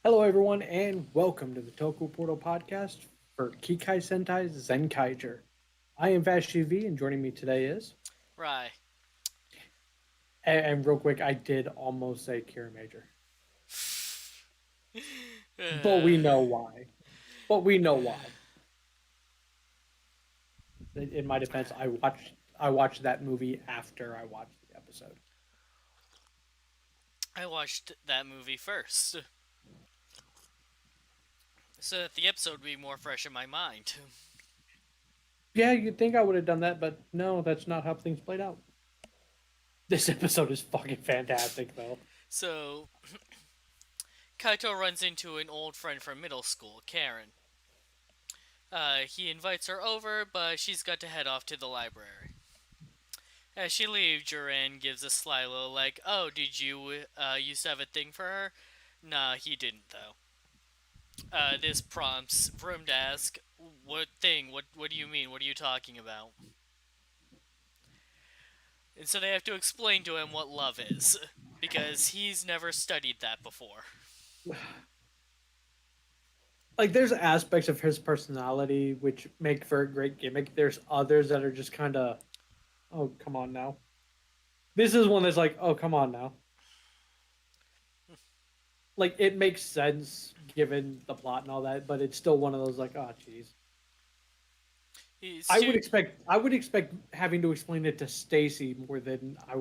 Hello, everyone, and welcome to the Toku Portal podcast for Kikai Sentai Zenkaiger. I am Vash TV, and joining me today is. Right. And real quick, I did almost say Kira Major, but we Uh, know why. But we know why. In my defense, I watched that movie after I watched the episode. I watched that movie first, so that the episode would be more fresh in my mind. Yeah, you'd think I would have done that, but no, that's not how things played out. This episode is fucking fantastic, though. So, Kaito runs into an old friend from middle school, Karen. He invites her over, but she's got to head off to the library. As she leaves, Jurin gives a sly little like, "Oh, did you used to have a thing for her?" Nah, he didn't though. This prompts Vroom to ask, "What thing? What do you mean? What are you talking about?" And so they have to explain to him what love is, because he's never studied that before. Like, there's aspects of his personality which make for a great gimmick. There's others that are just kind of, oh, come on now. This is one that's like, oh, come on now. Like, it makes sense given the plot and all that, but it's still one of those like, oh, jeez. He's I would too expect I would expect having to explain it to Stacy more than I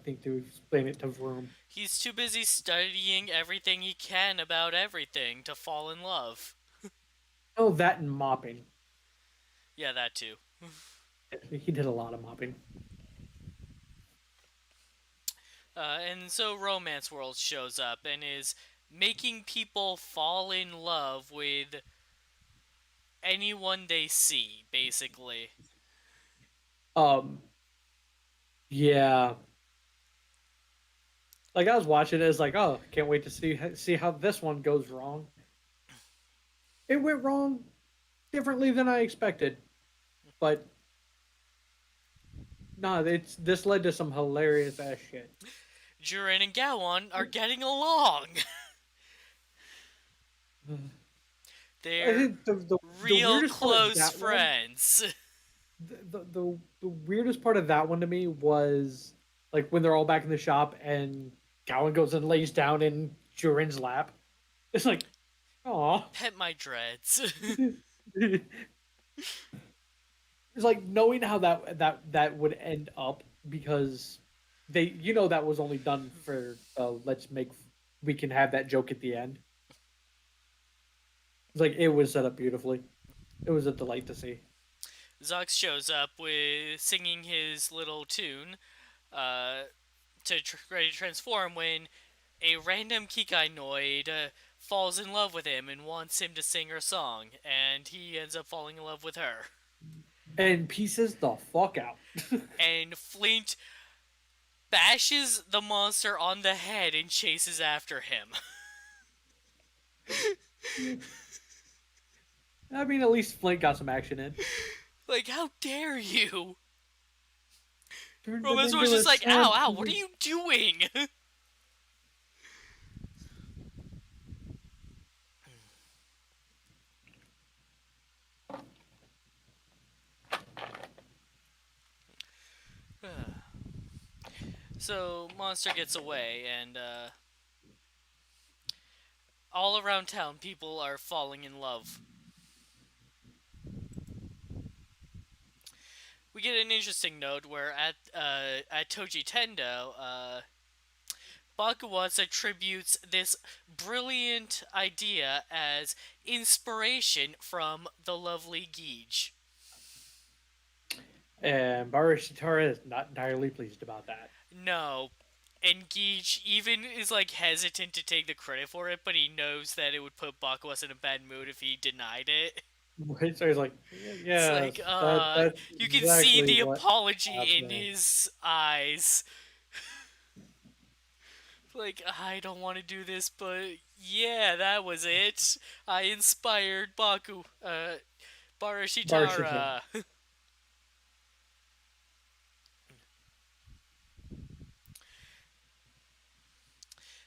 think to explain it to Vroom. he's too busy studying everything he can about everything to fall in love. Oh, that and mopping. Yeah, that too. He did a lot of mopping. And so Romance World shows up and is making people fall in love with anyone they see, basically. Um, yeah. Like, I was watching it, it's like, oh, can't wait to see how this one goes wrong. It went wrong differently than I expected, but no, it's this led to some hilarious ass shit. Jurin and Gowan are getting along. I They're think the real weirdest part of close that one, friends. the weirdest part of that one to me was like when they're all back in the shop and Gowan goes and lays down in Jurin's lap. It's like, aw. Pet my dreads. It's like knowing how that would end up because that was only done for let's make we can have that joke at the end. It's like it was set up beautifully. It was a delight to see. Zox shows up with singing his little tune uh, ready to transform when a random Kikainoid falls in love with him and wants him to sing her song, and he ends up falling in love with her. And pieces the fuck out. And Flint bashes the monster on the head and chases after him. I mean, at least Flint got some action in. Like, how dare you? Turned him Romance was into a just like, ow, sand. ow, what are you doing? So, Monster gets away, and all around town, people are falling in love. We get an interesting note where at Toji Tendo, Bakuwatsu attributes this brilliant idea as inspiration from the lovely Geege. And Barishitara is not entirely pleased about that. No, and Geege even is like hesitant to take the credit for it, but he knows that it would put Bakuwatsu in a bad mood if he denied it. Right? So he's like, It's like, yes, that's you can see exactly the what apology in happened. his eyes. Like, I don't want to do this, but yeah, that was it. I inspired Barishitara. Barashitara.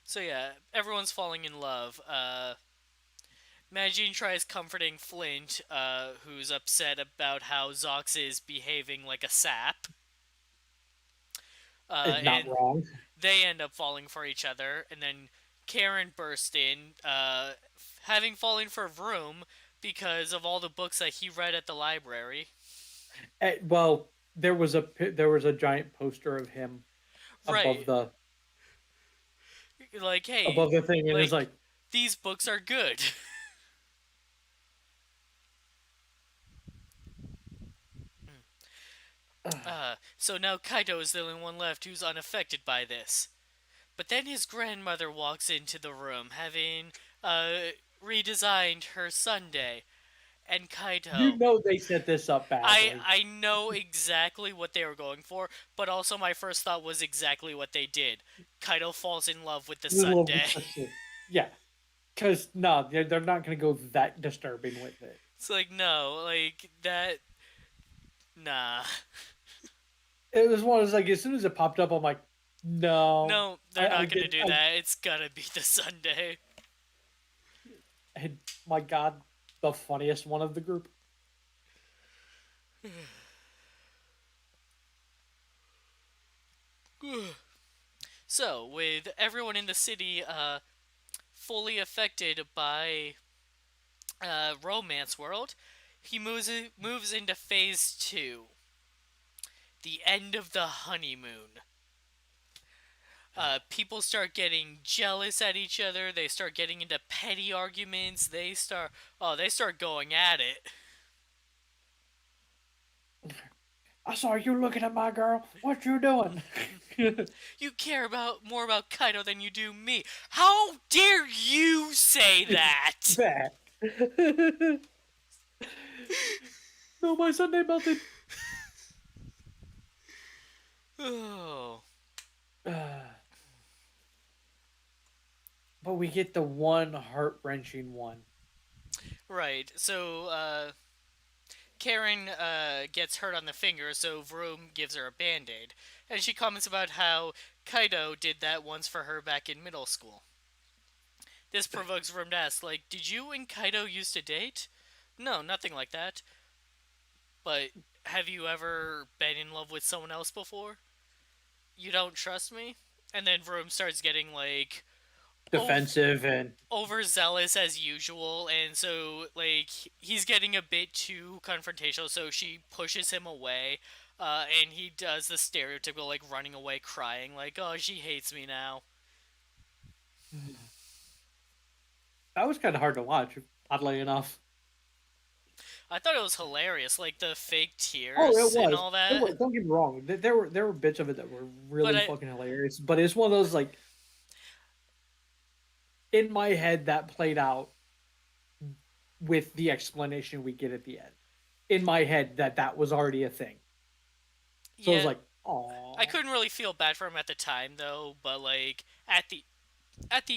So yeah, everyone's falling in love. Magine tries comforting Flint, who's upset about how Zox is behaving like a sap. It's not And wrong. they end up falling for each other, and then Karen burst in, having fallen for Vroom because of all the books that he read at the library. Well, there was a giant poster of him above Right. the Like, hey, above the thing, and it's like, like, these books are good. So now Kaito is the only one left who's unaffected by this. But then his grandmother walks into the room, having redesigned her sundae. And you Kaito, know, they set this up I badly. I know exactly what they were going for, but also my first thought was exactly what they did. Kaito falls in love with the Middle of sundae. the shit. Yeah, because no, they're not going to go that disturbing with it. It's like no, like that. Nah, It was one of those, like, as soon as it popped up, I'm like, no, no, they're I not gonna get, do that. It's gotta be the sundae. I, my God, the funniest one of the group. So, with everyone in the city fully affected by Romance World, he moves into Phase 2, the end of the honeymoon. People start getting jealous at each other. They start getting into petty arguments. They start going at it. I saw you looking at my girl. What you doing? You care about more about Kaido than you do me. How dare you say that? Back. No, my Sunday melted. Oh, But we get the one heart wrenching one. right. So Karen gets hurt on the finger, so Vroom gives her a band aid. And she comments about how Kaido did that once for her back in middle school. This provokes Vroom to ask, like, did you and Kaido used to date? No, nothing like that. But have you ever been in love with someone else before? You don't trust me? And then Vroom starts getting, like, Defensive and overzealous as usual, and so like he's getting a bit too confrontational, so she pushes him away, and he does the stereotypical like running away crying like, oh, she hates me now. that was kind of hard to watch, oddly enough. I thought it was hilarious, like the fake Oh, it tears and was. all It that. was. Don't get me wrong. There were bits of it that were But really fucking hilarious. But it's one of those, like, in my head that played out with the explanation we get at the end. In my head, that was already a thing. So I was yeah, like, I oh, couldn't really feel bad for him at the time though, but like at the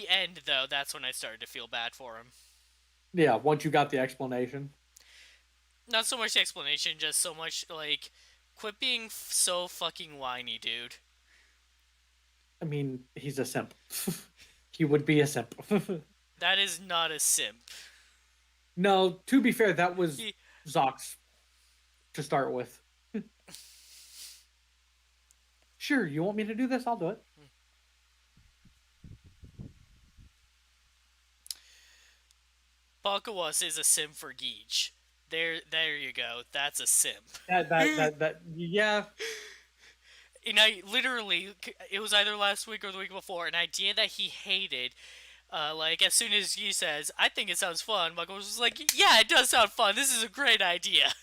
end though, that's when I started to feel bad for him. yeah. Once you got the explanation, Not so much the explanation, just so much like quit being so fucking whiny, dude. I mean, he's a simp. He would be a simp. That is not a simp. No, to be fair, that was He, Zox to start with. Sure, you want me to do this? I'll do it. Bakawas is a simp for Geech. There you go. That's a simp. Yeah. And I literally, it was either last week or the week before, an idea that he hated. Like as soon as he says, "I think it sounds fun," Bakawas was like, "Yeah, it does sound fun. This is a great idea."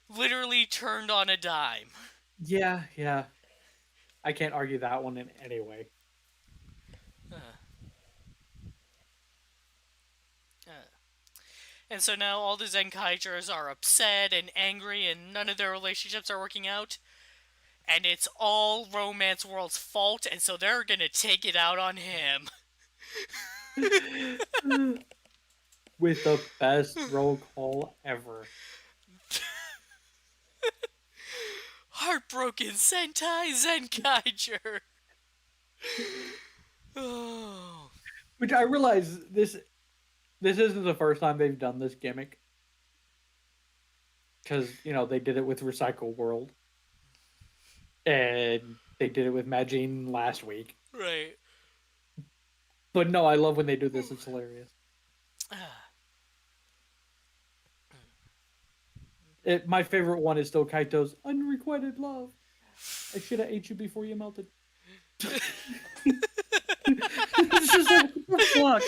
Literally turned on a dime. Yeah, yeah. I can't argue that one in any way. Uh, uh. And so now all the Zenkaigers are upset and angry, and none of their relationships are working out. And it's all Romance World's fault, and so they're gonna take it out on him. With the best roll call ever. Heartbroken Sentai Zenkaiger. Oh. Which I realize this isn't the first time they've done this gimmick, because they did it with Recycle World, and they did it with Magine last week. Right. But no, I love when they do this. It's hilarious. My favorite one is still Kaito's unrequited love. I should have ate you before you melted. It's just like, what the fuck?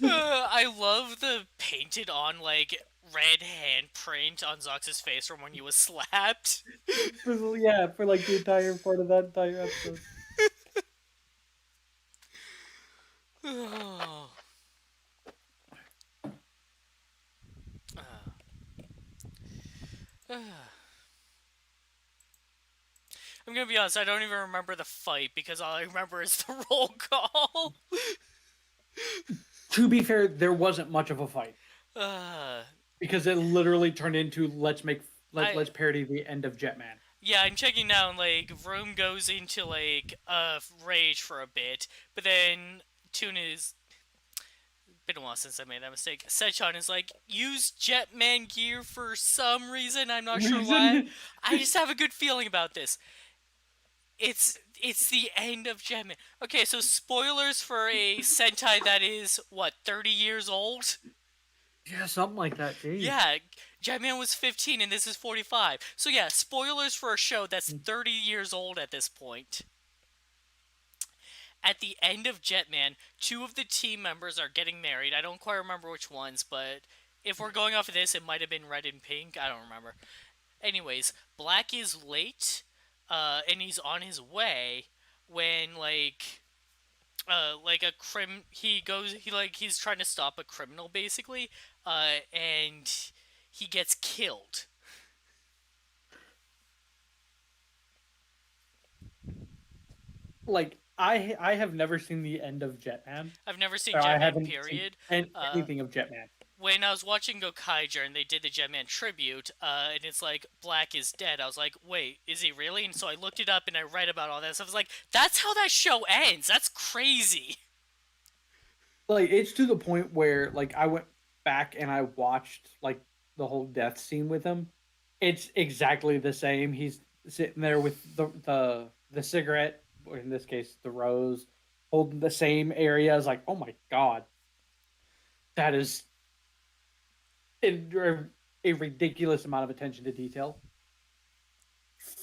I love the painted on like red handprint on Zox's face from when he was slapped. For like the entire part of that entire episode. Oh. I'm gonna be honest, I don't even remember the fight because all I remember is the roll call. To be fair, there wasn't much of a fight uh, because it literally turned into I let's parody the end of Jetman. yeah, I'm checking now, and like Vroom goes into like a rage for a bit, but then Tuna's been a while since I made that mistake. Sechan is like, use Jetman gear for some reason. I'm not sure why. I just have a good feeling about this. It's the end of Jetman. Okay, so spoilers for a Sentai that is what 30 years old. Yeah, something like that. Geez. Yeah, Jetman was 15 and this is 45. So yeah, spoilers for a show that's 30 years old at this point. At the end of Jetman, two of the team members are getting married. I don't quite remember which ones, but if we're going off of this, it might have been Red and Pink. I don't remember. Anyways, Black is late, and he's on his way when like a he's trying to stop a criminal basically, and he gets killed. Like I have never seen the end of Jetman. I've never seen Or I Jetman haven't seen period. anything of Jetman. When I was watching Gokaiger and they did the Jetman tribute, and it's like Black is dead, I was like, wait, is he really? And so I looked it up and I read about all that stuff. I was like, that's how that show ends. That's crazy. Like it's to the point where like I went back and I watched like the whole death scene with him. It's exactly the same. He's sitting there with the cigarette, or in this case the rose, holding the same area. It's like, oh my god, that is a ridiculous amount of attention to detail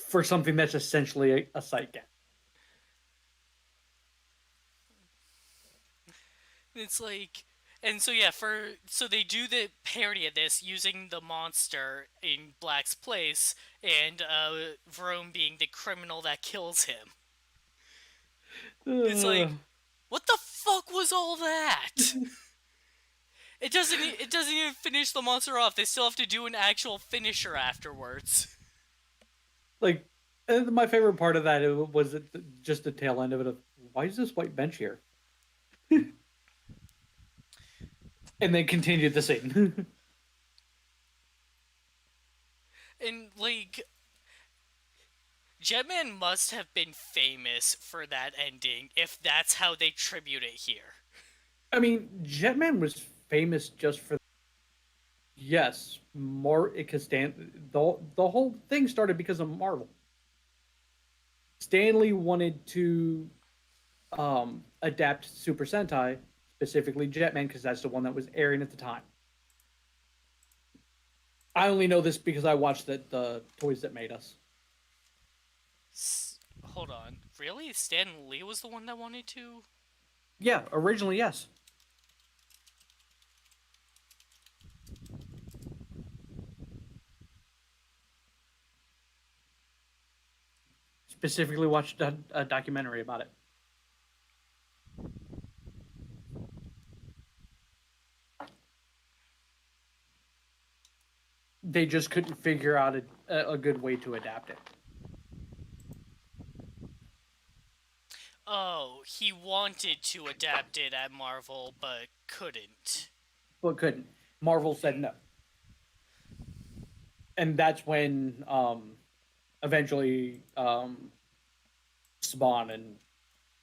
for something that's essentially a sight gag. It's like, and so yeah, so they do the parody of this using the monster in Black's place, and Vroom being the criminal that kills him. It's like, what the fuck was all that? It doesn't even finish the monster off. They still have to do an actual finisher afterwards. Like, and my favorite part of that was just the tail end of it. Of why is this white bench here? And then continued the scene. And like, Jetman must have been famous for that ending if that's how they tribute it here. I mean, Jetman was famous just for yes, more because the whole thing started because of Marvel. Stanley wanted to adapt Super Sentai, specifically Jetman, because that's the one that was airing at the time. I only know this because I watched the Toys That Made Us. Hold on, really? Stan Lee was the one that wanted to? Yeah, originally yes. Specifically watched a documentary about it. They just couldn't figure out a good way to adapt it. Oh, he wanted to adapt it at Marvel, but couldn't. But couldn't. Marvel said no. And that's when eventually Spawn and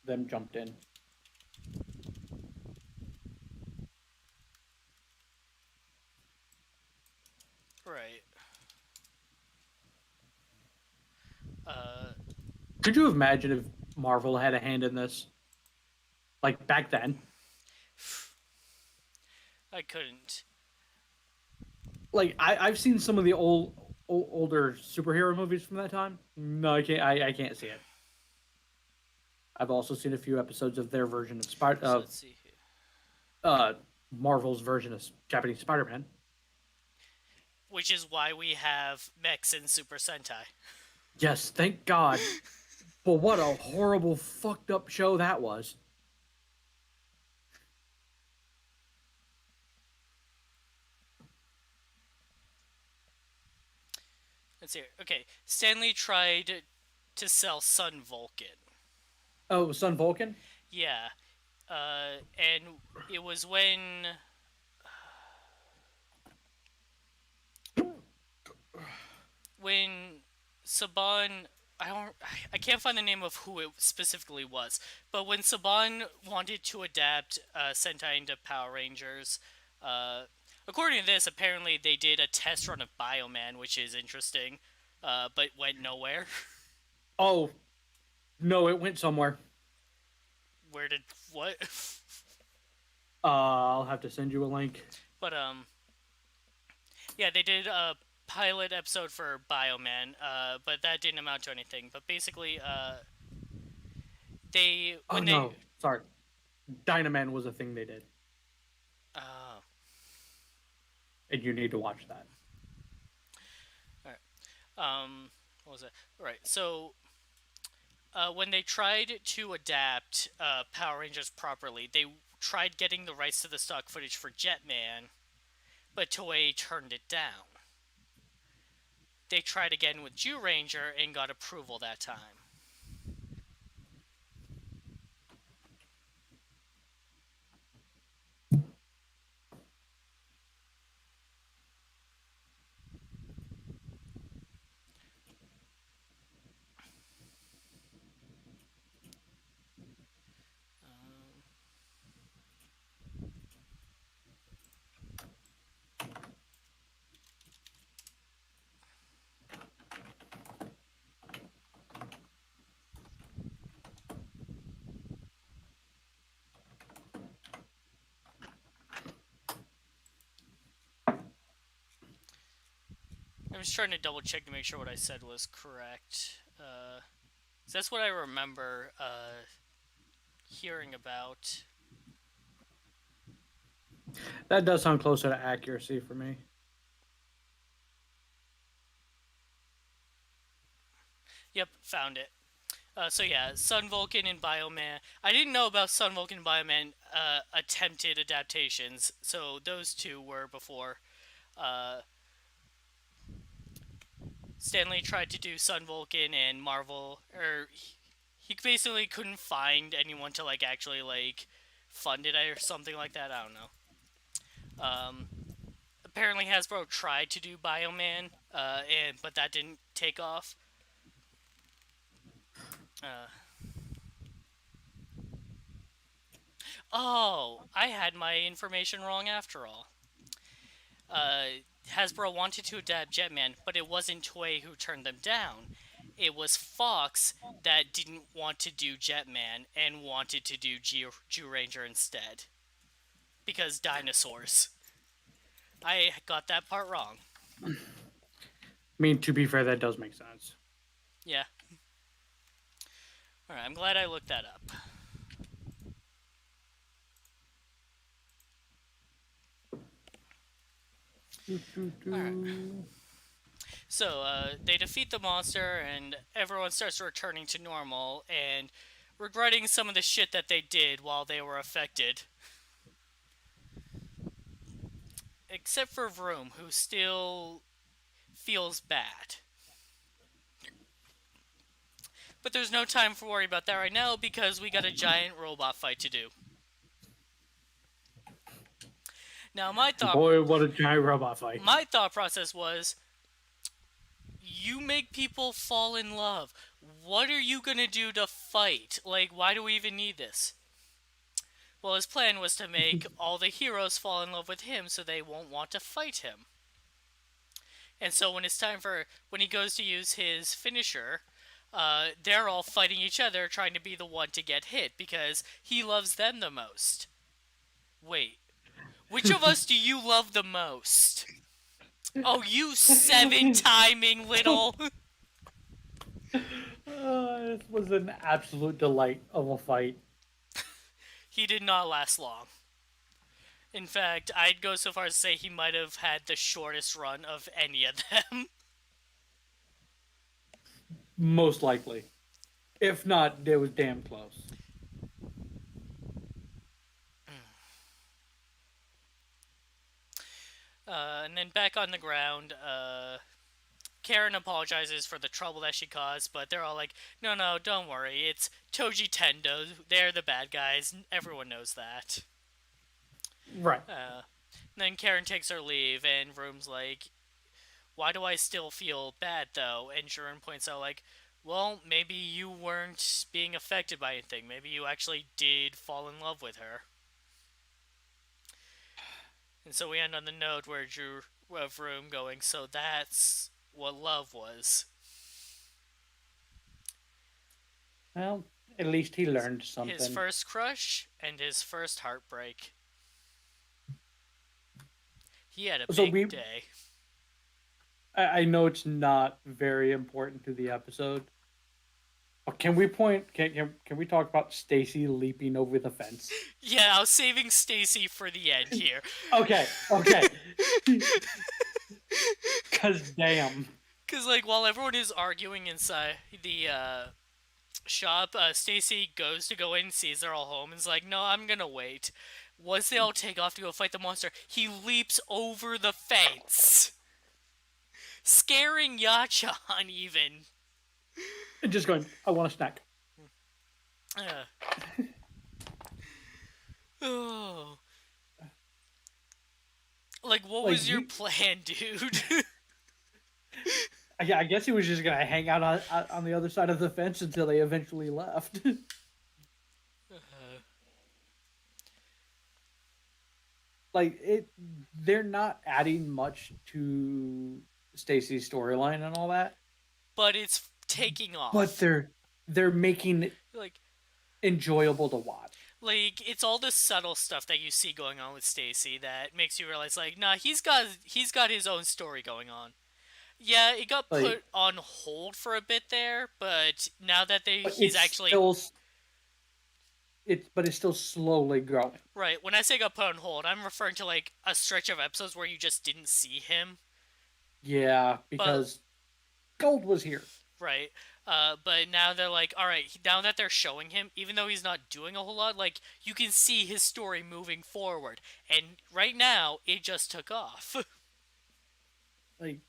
them jumped in. Could you imagine if Marvel had a hand in this, like back then? I couldn't. Like I've seen some of the older superhero movies from that time. No, I can't. I can't see it. I've also seen a few episodes of their version of So let's see here. uh, Marvel's version of Japanese Spider-Man. Which is why we have mechs in Super Sentai. Yes, thank God. But what a horrible, fucked up show that was. Let's see here. Okay, Stanley tried to sell Sun Vulcan. Oh, Sun Vulcan. Yeah, and it was when Saban, I can't find the name of who it specifically was, but when Saban wanted to adapt Sentai into Power Rangers, uh, according to this, apparently they did a test run of Bioman, which is interesting, but went nowhere. Oh no, it went somewhere. Where did what? I'll have to send you a link. But yeah, they did a pilot episode for Bioman, but that didn't amount to anything. But basically, they Oh when they no, sorry. Dynaman was a thing they did, uh, and you need to watch that. all right, what was it? All right, so when they tried to adapt Power Rangers properly, they tried getting the rights to the stock footage for Jetman, but Toei turned it down. They tried again with Jew Ranger and got approval that time. I'm just trying to double check to make sure what I said was correct. That's what I remember hearing about. That does sound closer to accuracy for me. Yep, found it. So yeah, Sun Vulcan and Bioman. I didn't know about Sun Vulcan and Bioman attempted adaptations, so those two were before. Uh, Stanley tried to do Sun Vulcan and Marvel, or he basically couldn't find anyone to like actually like fund it or something like that. I don't know. Apparently Hasbro tried to do Bioman, but that didn't take off. Uh, oh, I had my information wrong after all. Hasbro wanted to adapt Jetman, but it wasn't Toei who turned them down. It was Fox that didn't want to do Jetman and wanted to do Jew Ranger instead. Because dinosaurs. I got that part wrong. I mean, to be fair, that does make sense. Yeah. Alright, I'm glad I looked that up. Alright. So, they defeat the monster, and everyone starts returning to normal, and regretting some of the shit that they did while they were affected. Except for Vroom, who still feels bad. But there's no time for worry about that right now because we got a giant robot fight to do. Now Boy, what a giant robot fight! my thought process was, you make people fall in love. What are you gonna do to fight? Like, why do we even need this? Well, his plan was to make all the heroes fall in love with him so they won't want to fight him. And so when he goes to use his finisher, they're all fighting each other, trying to be the one to get hit because he loves them the most. Wait, which of us do you love the most? Oh, you seven timing little. This was an absolute delight of a fight. He did not last long. In fact, I'd go so far as to say he might have had the shortest run of any of them. Most likely. If not, it was damn close. And then back on the ground, Karen apologizes for the trouble that she caused, but they're all like, no, no, don't worry. It's Toji Tendo. They're the bad guys. Everyone knows that. Right. Then Karen takes her leave, and Room's like, why do I still feel bad, though? And Jiren points out, like, well, maybe you weren't being affected by anything. Maybe you actually did fall in love with her. And so we end on the note where Drew of Room going, so that's what love was. Well, at least he learned His something. first crush and his first heartbreak. He had a big day. I know it's not very important to the episode. But can we talk about Stacy leaping over the fence? Yeah, I was saving Stacy for the end here. Okay. Cause damn. Cause like while everyone is arguing inside the shop, Stacy goes to go in, sees they're all home, and is like, "No, I'm gonna wait." Once they all take off to go fight the monster, he leaps over the fence, scaring Yachan even. And just going, I want a snack. Oh. Like, what was your plan, dude? I guess he was just gonna hang out on the other side of the fence until they eventually left. They're not adding much to Stacy's storyline and all that, but it's taking off. But they're making it like enjoyable to watch. Like, it's all the subtle stuff that you see going on with Stacy that makes you realize, like, nah, he's got his own story going on. Yeah, it got put on hold for a bit there, but now that he's actually it's still slowly growing. Right. When I say got put on hold, I'm referring to like a stretch of episodes where you just didn't see him. Yeah, because Gold was here. Right. But now they're like, all right, now that they're showing him, even though he's not doing a whole lot, like, you can see his story moving forward. And right now, it just took off. Like,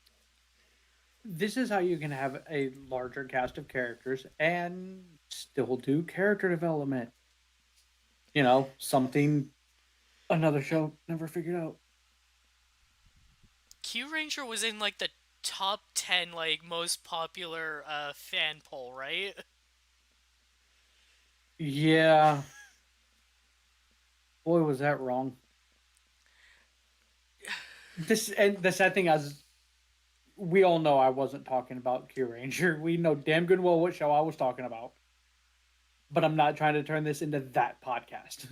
this is how you can have a larger cast of characters and still do character development. You know, something another show never figured out. Q Ranger was in, like, the top 10 like most popular fan poll, right? Yeah. Boy, was that wrong. And the sad thing is, we all know I wasn't talking about Q Ranger. We know damn good well what show I was talking about. But I'm not trying to turn this into that podcast.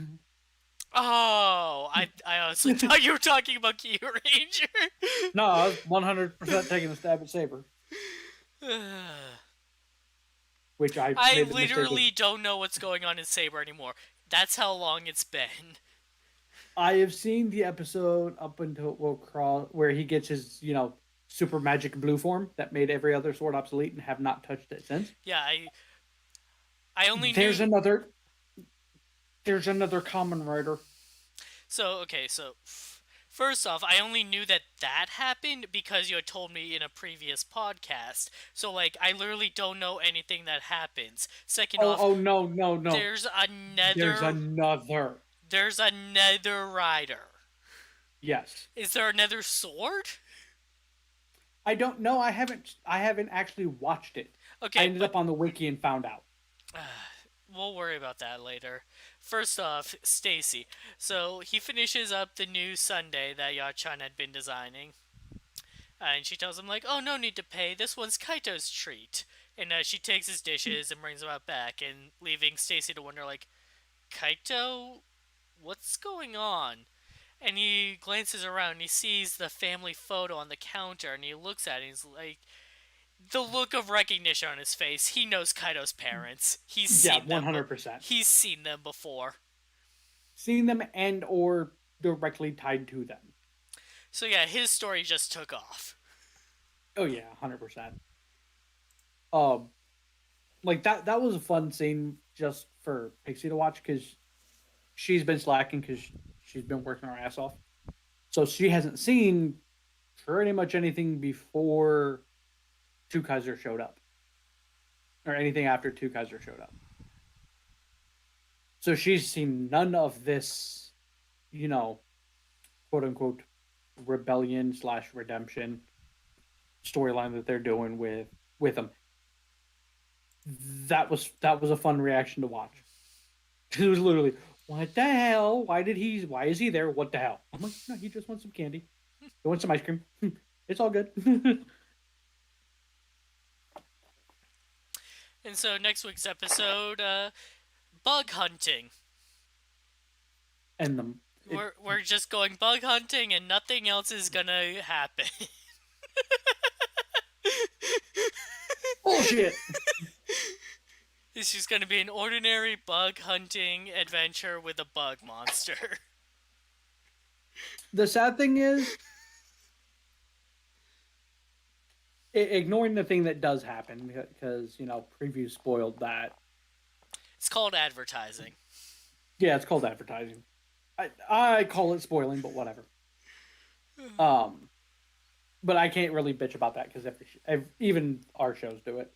Oh, I honestly thought you were talking about Q Ranger. No, I was 100% taking a stab at Saber. Which I literally don't know what's going on in Saber anymore. That's how long it's been. I have seen the episode up until where he gets his, super magic blue form that made every other sword obsolete and have not touched it since. Yeah, I only There's another common writer. So first off, I only knew that happened because you had told me in a previous podcast. So, like, I literally don't know anything that happens. Second off... Oh, no. There's another rider. Yes. Is there another sword? I don't know. I haven't actually watched it. Okay. I ended up on the wiki and found out. We'll worry about that later. First off, Stacy. So he finishes up the new Sunday that Yachan had been designing. And she tells him, like, oh, no need to pay. This one's Kaito's treat. And she takes his dishes and brings them out back, and leaving Stacy to wonder, like, Kaito, what's going on? And he glances around and he sees the family photo on the counter, and he looks at it and he's like, the look of recognition on his face. He knows Kaito's parents. He's Yeah, seen them. 100%. He's seen them before. Seen them and or directly tied to them. So yeah, his story just took off. Oh yeah, 100%. Um, like that was a fun scene just for Pixie to watch because she's been slacking because she's been working her ass off. So she hasn't seen pretty much anything before Two Kaiser showed up, or anything after Two Kaiser showed up. So she's seen none of this, you know, quote unquote rebellion slash redemption storyline that they're doing with him. That was a fun reaction to watch. It was literally, what the hell? Why is he there? What the hell? I'm like, no, he just wants some candy. He wants some ice cream. It's all good. And so next week's episode, bug hunting. And the We're just going bug hunting, and nothing else is gonna happen. bullshit. It's just gonna be an ordinary bug hunting adventure with a bug monster. The sad thing is, ignoring the thing that does happen because preview spoiled that. It's called advertising. Yeah, it's called advertising. I call it spoiling, but whatever. But I can't really bitch about that because even our shows do it.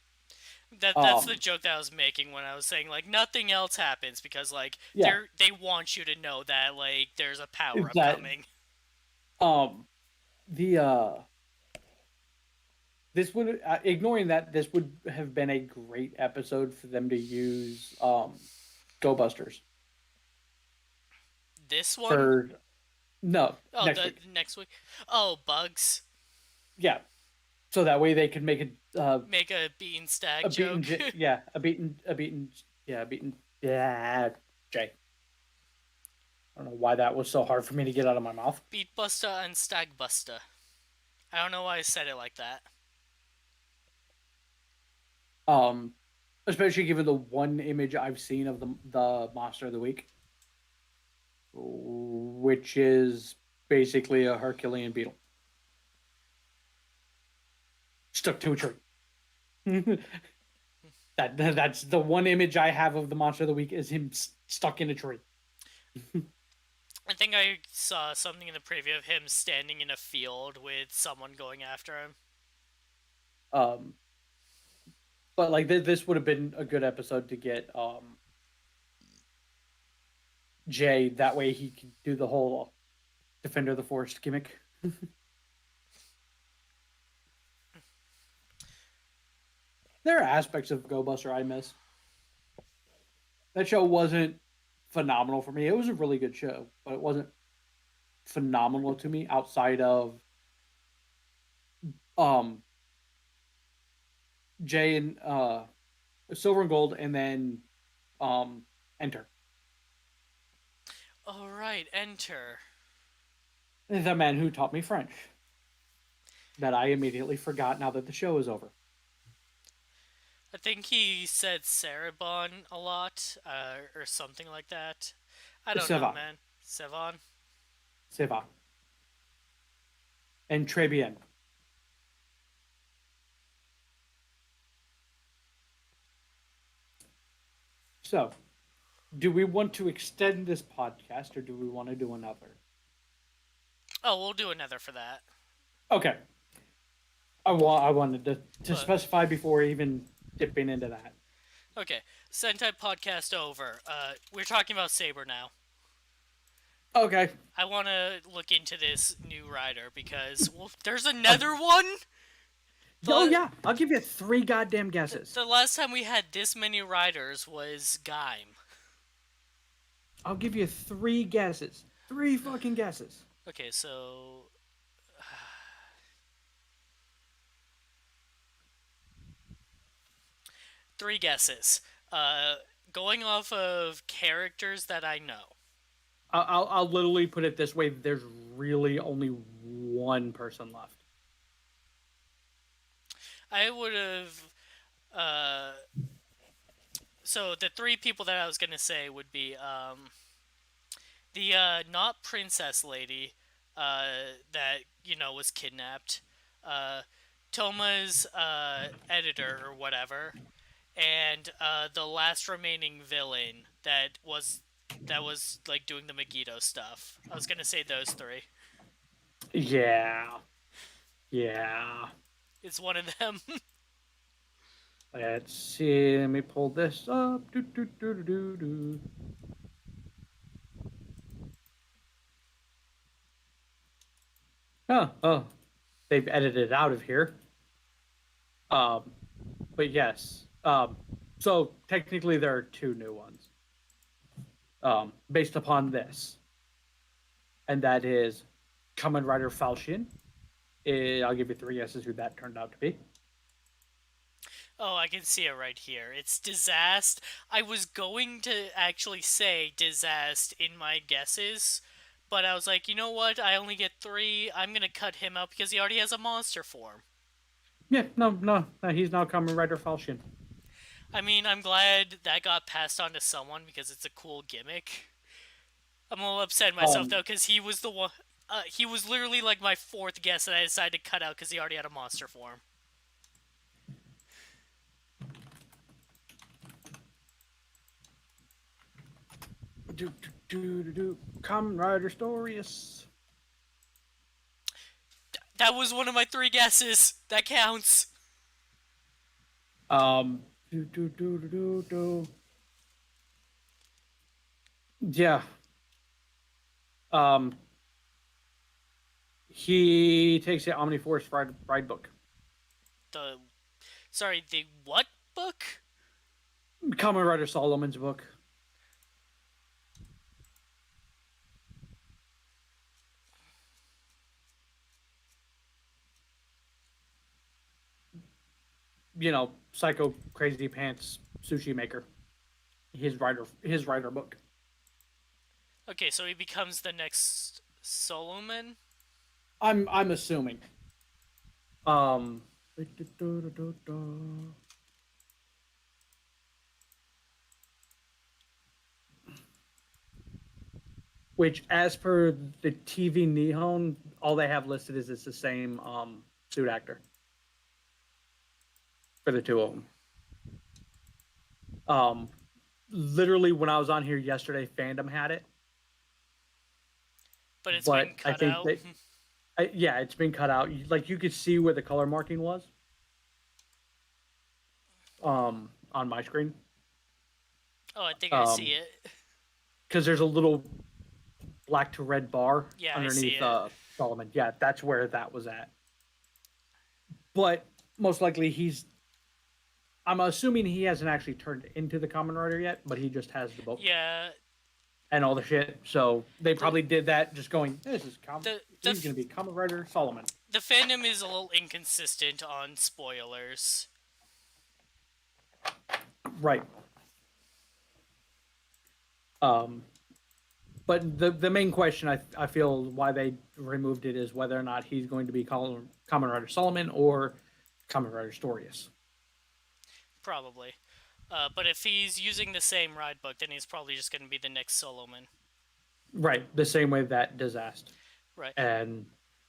That's the joke that I was making when I was saying like nothing else happens because like Yeah. they want you to know that like there's a power up That- coming. The this would ignoring that this would have been a great episode for them to use Go Busters This one? for no Oh, next week. next week. Oh, bugs. Yeah, so that way they could make Make a beaten stag a joke. beaten yeah Jay. I don't know why that was so hard for me to get out of my mouth. Beat Buster and Stag Buster. I don't know why I said it like that. Especially given the one image I've seen of the monster of the week, which is basically a Herculean beetle stuck to a tree. That's the one image I have of the monster of the week is him stuck in a tree. I think I saw something in the preview of him standing in a field with someone going after him. But like this would have been a good episode to get Jay. That way he could do the whole Defender of the Forest gimmick. There are aspects of Go Buster I miss. That show wasn't phenomenal for me. It was a really good show, but it wasn't phenomenal to me outside of Jay and Silver and Gold, and then Enter. All right, Enter. The man who taught me French. That I immediately forgot now that the show is over. I think he said Cerebon a lot, or something like that. I don't know, man. Sevon? Seva. And Très bien. So, do we want to extend this podcast or do we want to do another? Oh, we'll do another for that. Okay. I wanted to specify before even dipping into that. Okay, Sentai podcast over. We're talking about Saber now. Okay. I want to look into this new rider because there's another one. Oh yeah, I'll give you 3 goddamn guesses. The last time we had this many riders was Gaim. I'll give you 3 guesses. 3 fucking guesses. Okay, so Three guesses. Uh, Going off of characters that I know. I'll literally put it this way: there's really only one person left. I would have. Uh, so the three people that I was gonna say would be the not princess lady that was kidnapped, uh, Toma's editor or whatever, and the last remaining villain that was like doing the Megiddo stuff. I was gonna say those three. Yeah, yeah. It's one of them. Let's see. Let me pull this up. Do, do, do, do, do, do. Oh, they've edited it out of here. Um, but yes. So technically there are two new ones. Based upon this, and that is Kamen Rider Falchion. I'll give you three guesses who that turned out to be. Oh, I can see it right here. It's Disaster. I was going to actually say Disaster in my guesses, but I was like, you know what? I only get three. I'm gonna cut him out because he already has a monster form. Yeah, no, he's now Kamen Rider Falchion. I mean, I'm glad that got passed on to someone because it's a cool gimmick. I'm a little upset at myself Um, though because he was the one. He was literally like my fourth guess that I decided to cut out because he already had a monster form. Kamen Rider Storius. That was one of my three guesses. That counts. Um, do, do, do, do, do, do. Yeah. Um, he takes the Omniforce ride book. The sorry, the what book? Kamen Rider Solomon's book. Psycho Crazy Pants Sushi Maker. His writer book. Okay, so he becomes the next Solomon. I'm assuming. Um, which, as per the TV Nihon, all they have listed is it's the same suit actor for the two of them. Um, Literally, when I was on here yesterday, Fandom had it, But it's but been I cut think out. that yeah, it's been cut out. Like you could see where the color marking was on my screen. Oh, I think I see Um, it. because there's a little black to red bar Yeah, I see underneath it. Solomon. Yeah, that's where that was at. But most likely I'm assuming he hasn't actually turned into the Kamen Rider yet, but he just has the book Yeah, and all the shit. So they the probably did that just going, the the he's gonna be Kamen Rider Solomon. the fandom is a little inconsistent on spoilers. Right. Um but the main question I feel why they removed it is whether or not he's going to be Kamen Rider Solomon or Kamen Rider Storius. Probably. But if he's using the same ride book, then he's probably just going to be the next Solomon. Right, the same way that Disaster Right. and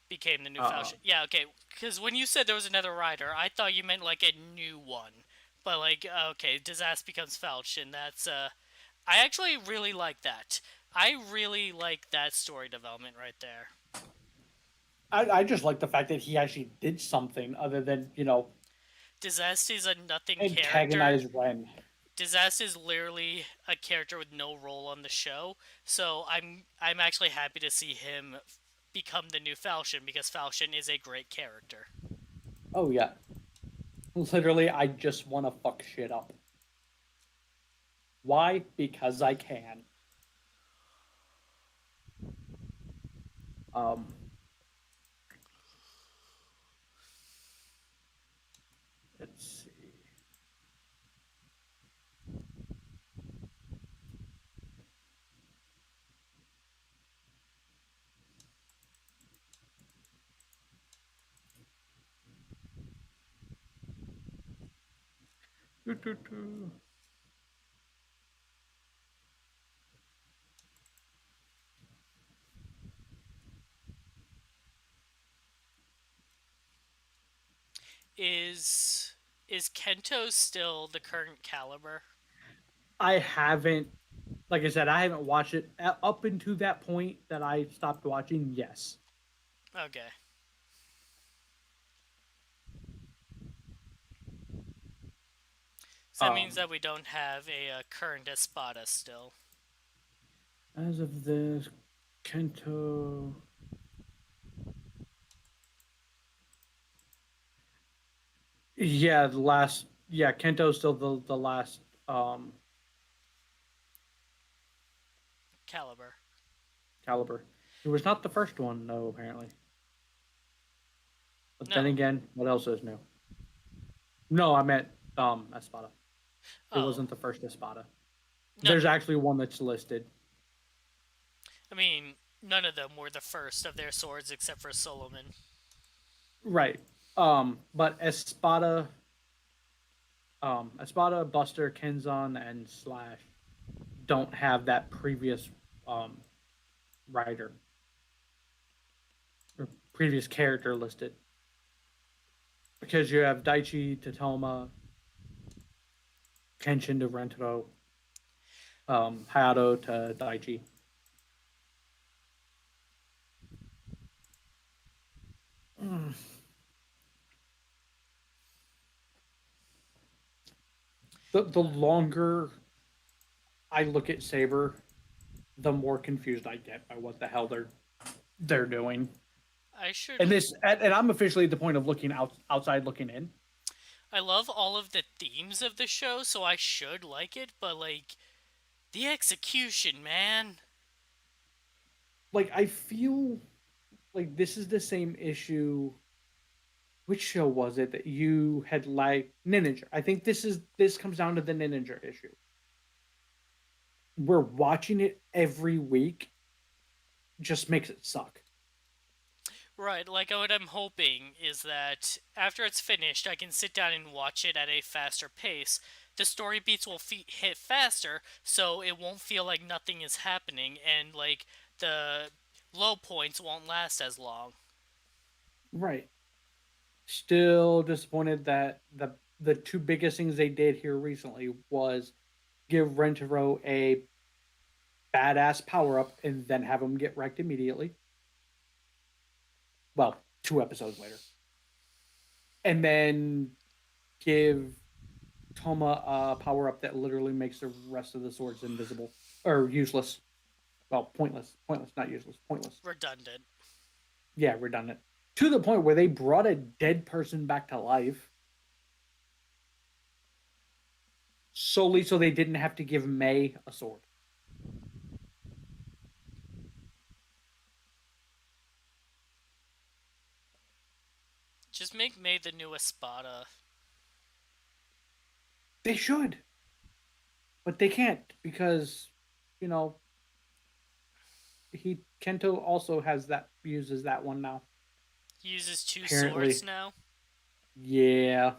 Became the new uh, Falchion. Yeah, okay. Because when you said there was another rider, I thought you meant like a new one. But like, okay, Disaster becomes Falchion. I actually really like that. I really like that story development right there. I just like the fact that he actually did something other than Disaster is a nothing character. antagonize Ren. Disaster is literally a character with no role on the show, so I'm actually happy to see him become the new Falchion because Falchion is a great character. Oh yeah, literally, I just want to fuck shit up. Why? Because I can. Um, let's see. Do, do, do. Is is Kento still the current caliber? I haven't, like I said, I haven't watched it up into that point that I stopped watching. Yes. Okay. So that means Um, that we don't have a current Espada still. as of this, Kento. Yeah, the last. Yeah, Kento's still the last Caliber. caliber. It was not the first one, though. Apparently, but then No. again, what else is new? No, I meant Espada. It Oh. wasn't the first Espada. No, There's actually one that's listed. I mean, none of them were the first of their swords except for Solomon. Right. But Espada, Buster, Kenzan, and Slash don't have that previous um writer or previous character listed because you have Daichi to Toma, Kenshin to Rentaro, Hayato to Daichi. Mm. The longer I look at Saber, the more confused I get by what the hell they're doing. I should. And I'm officially at the point of looking outside looking in. I love all of the themes of the show, so I should like it, but like, the execution, man. Like I feel like this is the same issue. Which show was it that you had like Ninja? I think this comes down to the Ninja issue. We're watching it every week, just makes it suck. Right, like what I'm hoping is that after it's finished, I can sit down and watch it at a faster pace. The story beats will hit faster, so it won't feel like nothing is happening, and like the low points won't last as long. Right. Still disappointed that the two biggest things they did here recently was give Rentaro a badass power up and then have him get wrecked immediately. Well, 2 episodes later. And then give Toma a power up that literally makes the rest of the swords invisible or useless. Well, pointless. Pointless, not useless. Pointless. Redundant. Yeah, redundant. To the point where they brought a dead person back to life solely so they didn't have to give May a sword. Just make May the new Espada. They should, but they can't because, you know, he Kento also has that uses that one now. He uses two swords Apparently, now. yeah.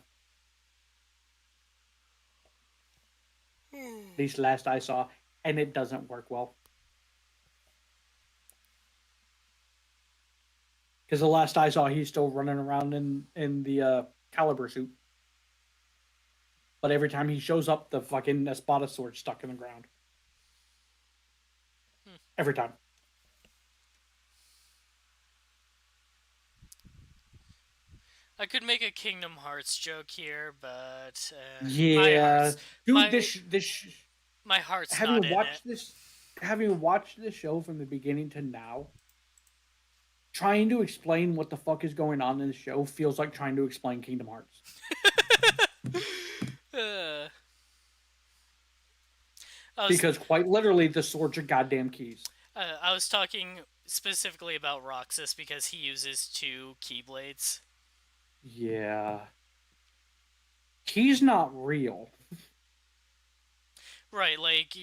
At least last I saw, and it doesn't work well. Because the last I saw, he's still running around in the caliber suit. But every time he shows up, the fucking Espada sword stuck in the ground. Hmm. Every time. I could make a Kingdom Hearts joke here, but Yeah, dude. my my heart's not Having in it. watched this, having watched this show from the beginning to now, trying to explain what the fuck is going on in the show feels like trying to explain Kingdom Hearts. uh, I was Because quite literally, the swords are goddamn keys. I was talking specifically about Roxas because he uses two keyblades. Yeah, he's not real. Right, like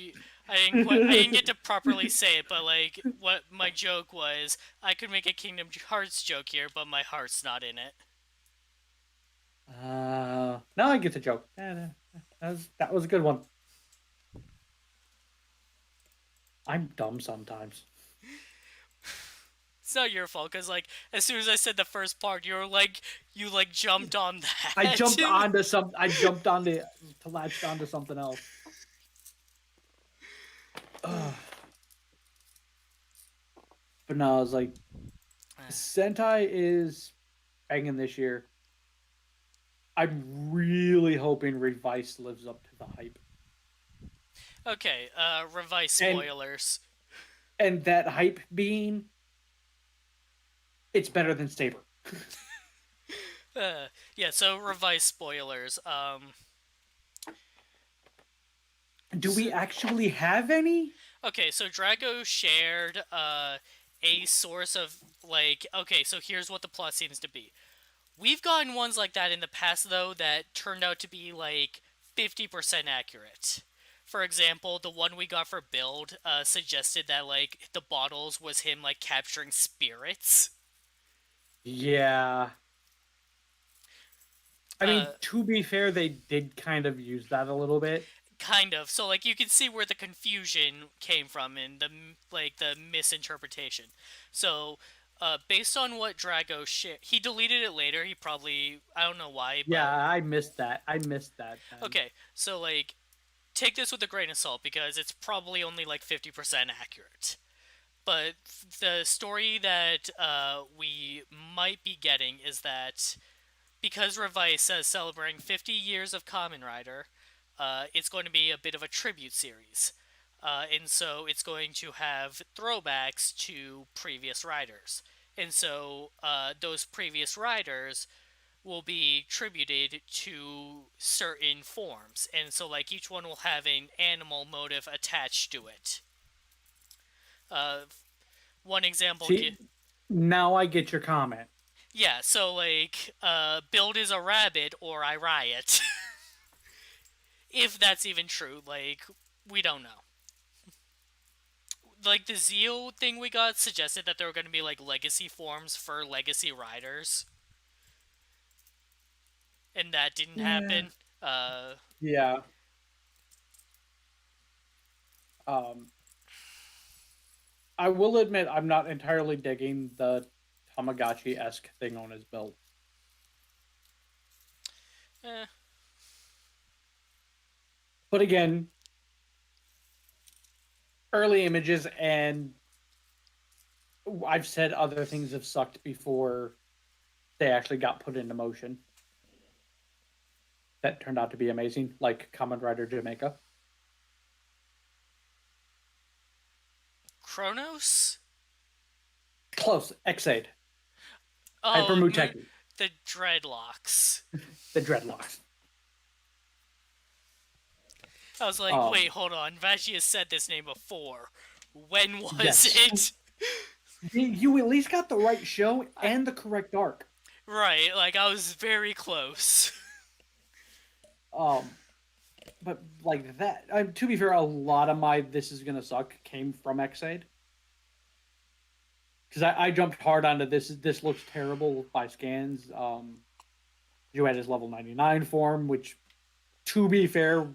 I didn't get to properly say it, but like what my joke was, I could make a Kingdom Hearts joke here, but my heart's not in it. Now I get the joke. That was a good one. I'm dumb sometimes. It's not your fault, because, like, as soon as I said the first part, you, like, jumped on I that. jumped onto some. I jumped onto to latched onto something else. Ugh. But no, I was like, Sentai is banging this year. I'm really hoping Revice lives up to the hype, Okay, revise and spoilers. that hype being it's better than Saber. Yeah, so revise spoilers. Do So, we actually have any? okay, so Drago shared a source of, like, okay, so here's what the plot seems to be. We've gotten ones like that in the past, though, that turned out to be like 50% accurate. For example, the one we got for Build suggested that, like, the bottles was him, like, capturing spirits. Yeah. I Uh, mean, to be fair, they did kind of use that a little bit. kind of. So, like, you can see where the confusion came from and the misinterpretation. So, based on what Drago shared, he deleted it later. He probably, I don't know why, Yeah, but I missed that. I missed that then. okay. So, like, take this with a grain of salt, because it's probably only like 50% accurate. But the story that we might be getting is that because Revice is celebrating 50 years of Kamen Rider, it's going to be a bit of a tribute series. And so it's going to have throwbacks to previous riders. And so those previous riders will be tributed to certain forms. And so, like, each one will have an animal motive attached to it. Uh, one example. See, now I get your comment. Yeah, so, like, Build is a rabbit or I riot. If that's even true, like, we don't know. Like, the Zeal thing we got suggested that there were going to be, like, legacy forms for legacy riders, and that didn't Yeah. happen. Uh, Yeah. Um, I will admit I'm not entirely digging the Tamagotchi esque thing on his belt. eh, But again, early images, and I've said other things have sucked before they actually got put into motion. That turned out to be amazing, like Kamen Rider Jamaica. Kronos? Close. Exade. Hyper Oh, Muteki. the dreadlocks. The Dreadlocks. I was like, Um, wait, hold on. Vashi has said this name before. When was yes. it? You at least got the right show I, and the correct arc. right, like, I was very close. Um, but like that. To be fair, a lot of my "this is gonna suck" came from Exade because I jumped hard onto this. This looks terrible by scans. You had his level 99 form, which, to be fair,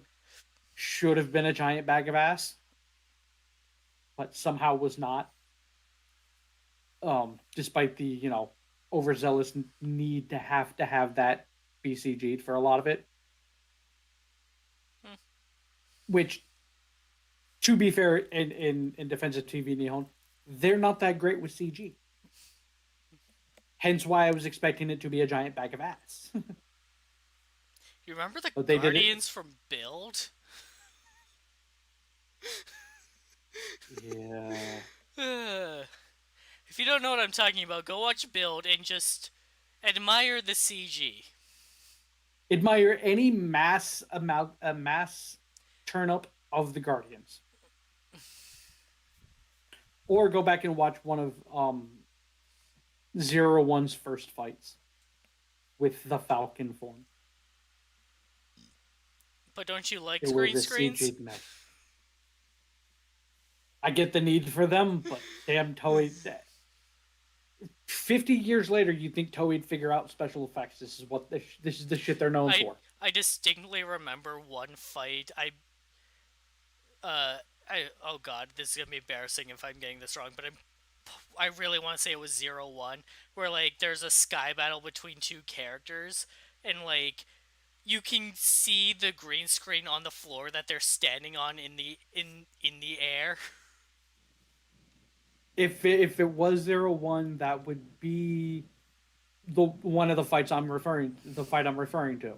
should have been a giant bag of ass, but somehow was not. Despite the overzealous need to have that BCG'd for a lot of it, Hmm. which, to be fair, in defense of TV Nihon, they're not that great with CG. Hence why I was expecting it to be a giant bag of ass. You remember the But they did it. Guardians from Build? Yeah. If you don't know what I'm talking about, go watch Build and just admire the CG. Admire any mass turn up of the Guardians, or go back and watch one of Zero One's first fights with the Falcon form. But don't you like It was green a screens? CG mess. I get the need for them, but damn Toei. 50 years later, you think Toei'd figure out special effects? This is the shit they're known I for. I distinctly remember one fight. Uh, oh god, this is gonna be embarrassing if I'm getting this wrong, but I really want to say it was 01, where like there's a sky battle between two characters, and like you can see the green screen on the floor that they're standing on in the air. If it was 01, that would be the one of the fights the fight I'm referring to,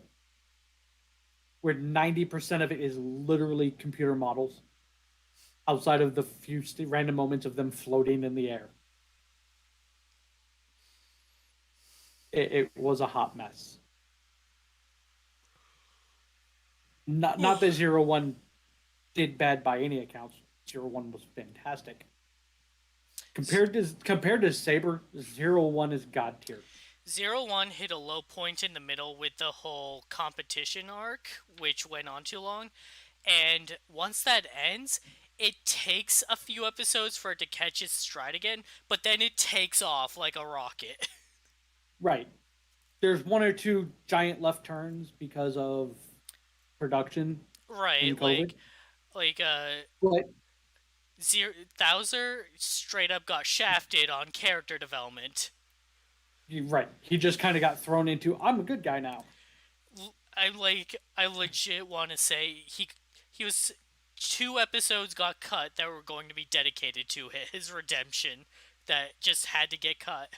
where 90% of it is literally computer models, outside of the few random moments of them floating in the air. It was a hot mess. Not that 01 did bad by any accounts. 01 was fantastic. Compared to Saber, 01 is god tier. 01 hit a low point in the middle with the whole competition arc, which went on too long. And once that ends, it takes a few episodes for it to catch its stride again, but then it takes off like a rocket. Right. There's one or two giant left turns because of production Right, and COVID. like But Thouser straight up got shafted on character development. right, he just kind of got thrown into I'm a good guy now. I legit want to say he was 2 episodes got cut that were going to be dedicated to his redemption that just had to get cut.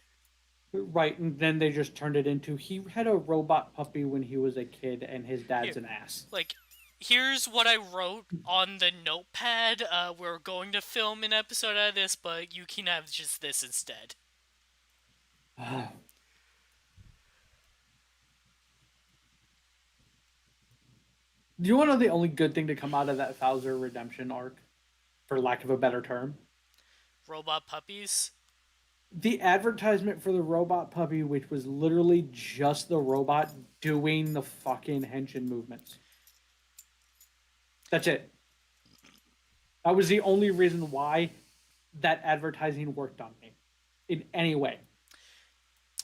Right, and then they just turned it into he had a robot puppy when he was a kid and his Here, dad's an ass. like here's what I wrote on the notepad. We're going to film an episode out of this, but you can have just this instead. Do you want to know the only good thing to come out of that Thouser redemption arc, for lack of a better term? Robot puppies. The advertisement for the robot puppy, which was literally just the robot doing the fucking henshin movements. That's it. That was the only reason why that advertising worked on me in any way.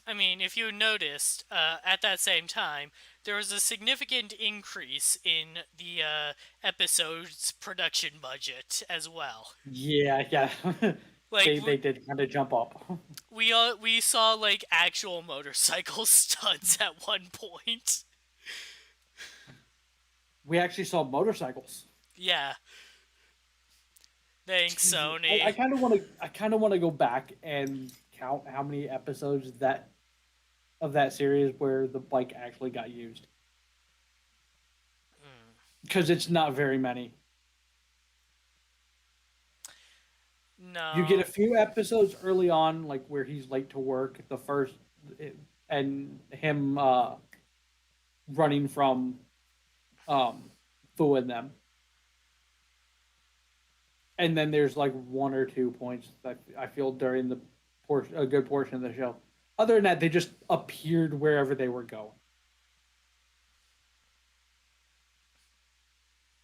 I mean, if you noticed, at that same time, there was a significant increase in the episode's production budget as well. Yeah, yeah. Like they did kind of jump up. we saw like actual motorcycle stunts at one point. We actually saw motorcycles. Yeah. Thanks, Sony. I kind of want to. I kind of want to go back and count how many episodes of that series where the bike actually got used, because it's not very many. No. You get a few episodes early on, like where he's late to work, and him running from Fu and them. And then there's like one or two points that I feel during a good portion of the show. Other than that, they just appeared wherever they were going.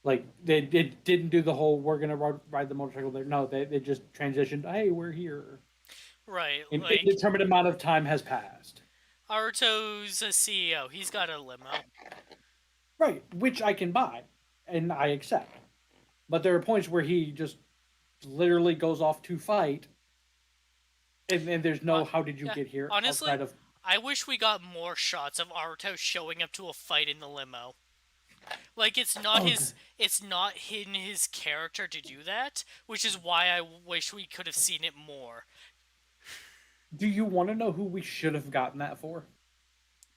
Like they didn't do the whole "we're gonna ride the motorcycle there." No, they just transitioned. Hey, we're here. Right, An like indeterminate amount of time has passed. Aruto's a CEO. He's got a limo. Right, which I can buy and I accept. But there are points where he just literally goes off to fight, and there's no "how did you Yeah, get here" honestly, outside of. I wish we got more shots of Aruto showing up to a fight in the limo. Like it's not in his character to do that, which is why I wish we could have seen it more. Do you want to know who we should have gotten that for?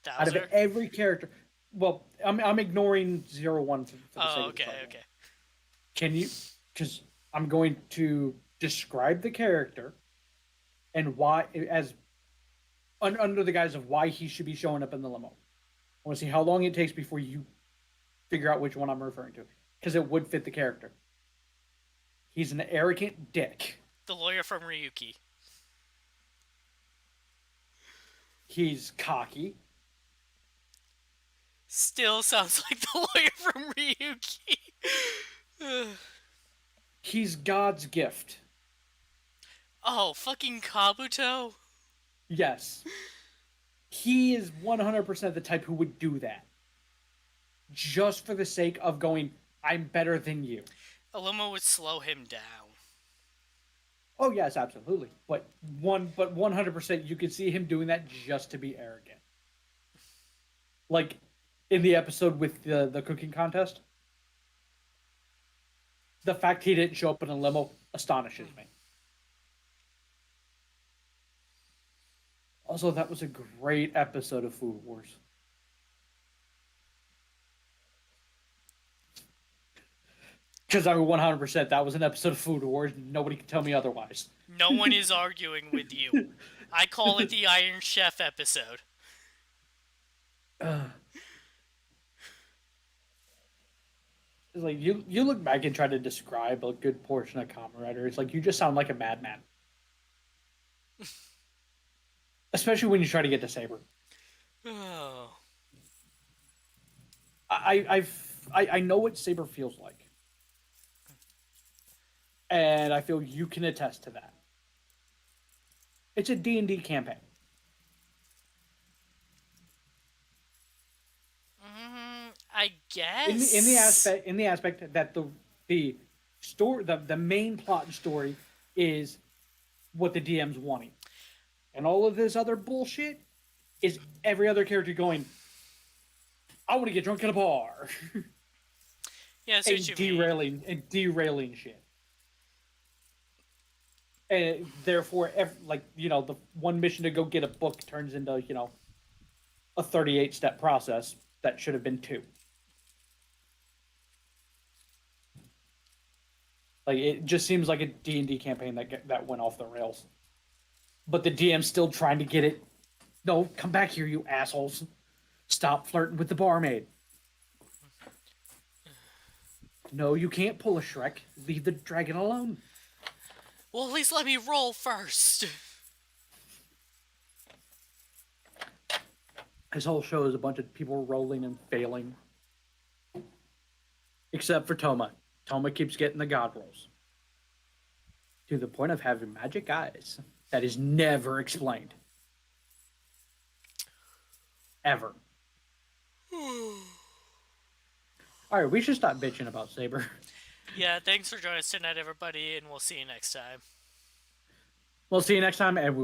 Out of Thouser? every character, well, I'm ignoring 01 for the sake Oh, of this okay, argument. okay. Can you? Because I'm going to describe the character and why, as under the guise of why he should be showing up in the limo. I want to see how long it takes before you figure out which one I'm referring to, because it would fit the character. He's an arrogant dick. The lawyer from Ryuki. He's cocky. Still sounds like the lawyer from Ryuki. He's God's gift. Oh, fucking Kabuto? Yes. He is 100% the type who would do that. just for the sake of going, I'm better than you. Aluma would slow him down. Oh yes, absolutely. But 100% you could see him doing that just to be arrogant. Like in the episode with the cooking contest, the fact he didn't show up in a limo astonishes me. Also, that was a great episode of Food Wars. Because I'm 100% that was an episode of Food Wars. Nobody can tell me otherwise. No one is arguing with you. I call it the Iron Chef episode. It's like you look back and try to describe a good portion of Kamen Rider. It's like you just sound like a madman. Especially when you try to get to Saber. Oh. I know what Saber feels like, and I feel you can attest to that. It's a D&D campaign. I guess In the aspect that the story the main plot and story is what the DM's wanting, and all of this other bullshit is every other character going, I want to get drunk at a bar. Yeah, I see what you mean. derailing shit. And therefore, the one mission to go get a book turns into, a 38-step process that should have been 2. Like, it just seems like a D&D campaign that went off the rails. But the DM's still trying to get it. No, come back here, you assholes. Stop flirting with the barmaid. No, you can't pull a Shrek. Leave the dragon alone. Well, at least let me roll first. This whole show is a bunch of people rolling and failing. Except for Toma. Toma keeps getting the god rolls. To the point of having magic eyes. That is never explained. Ever. Alright, we should stop bitching about Saber. Yeah, thanks for joining us tonight, everybody, and we'll see you next time. We'll see you next time, and